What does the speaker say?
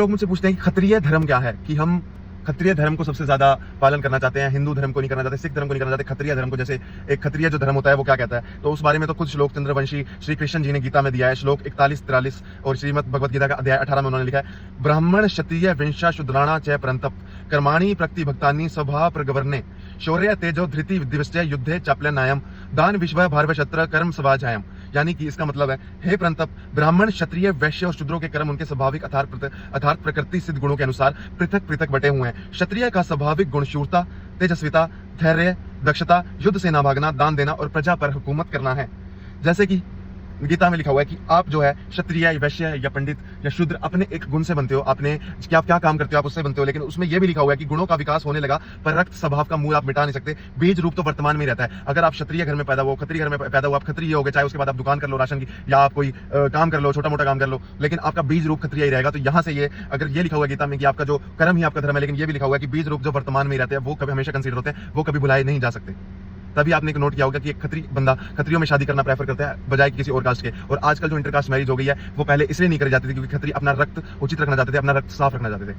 लोग मुझसे पूछते हैं कि क्षत्रिय धर्म क्या है, कि हम क्षत्रिय धर्म को सबसे ज्यादा पालन करना चाहते हैं, हिंदू धर्म को नहीं करना चाहते, सिख धर्म को नहीं करना चाहते, क्षत्रिय धर्म को, जैसे एक क्षत्रिय जो धर्म होता है वो क्या कहता है। तो उस बारे में तो खुद श्लोक चंद्रवंशी श्री कृष्ण जी ने गीता में दिया है, श्लोक 41-43 और श्रीमद भगवत गीता का अध्याय 18 में उन्होंने लिखा है, ब्राह्मण क्षत्रिय वैश्य शूद्राणा च परंतप कर्माणि प्रतिभक्तानि स्वभाव प्रगवर्णे शौर्य तेजो धृति विद्विष्टय युद्धे चाप्यनायम दान विश्व भारव शत्र कर्म स्वाध्यायम। यानी कि इसका मतलब है, हे परंतप, ब्राह्मण क्षत्रिय वैश्य और शूद्रों के कर्म उनके स्वाभाविक अर्थात प्रकृति सिद्ध गुणों के अनुसार पृथक पृथक बटे हुए हैं। क्षत्रिय का स्वाभाविक गुण शूरता, तेजस्विता, धैर्य, दक्षता, युद्ध से न भागना, दान देना और प्रजा पर हुकूमत करना है। जैसे कि गीता में लिखा हुआ है कि आप जो है क्षत्रिय या वैश्य या पंडित या शूद्र अपने एक गुण से बनते हो, आपने क्या काम करते हो आप उससे बनते हो, लेकिन उसमें यह भी लिखा हुआ है कि गुणों का विकास होने लगा पर रक्त स्वभाव का मूल आप मिटा नहीं सकते। बीज रूप तो वर्तमान में ही रहता है। अगर आप क्षत्रिय घर में पैदा हुआ, क्षत्रिय घर में पैदा हुआ, आप क्षत्रिय हो गए, चाहे उसके बाद आप दुकान कर लो राशन की, या आप कोई काम कर लो, छोटा मोटा काम कर लो, लेकिन आपका बीज रूप क्षत्रिय ही रहेगा। तो यहाँ से ये, अगर ये लिखा हुआ है गीता में कि आपका जो कर्म ही आपका धर्म है, लेकिन ये भी लिखा हुआ है कि बीज रूप जो वर्तमान में ही रहते हैं वो कभी हमेशा कंसीडर होते हैं, वो कभी भुलाए नहीं जा सकते। तभी आपने एक नोट किया होगा कि एक क्षत्रिय बंदा क्षत्रियों में शादी करना प्रेफर करता है बजाय किसी और कास्ट के। और आजकल जो इंटरकास्ट मैरिज हो गई है वो पहले इसलिए नहीं करी जाती थी क्योंकि क्षत्रिय अपना रक्त उचित रखना चाहते थे, अपना रक्त साफ रखना चाहते थे।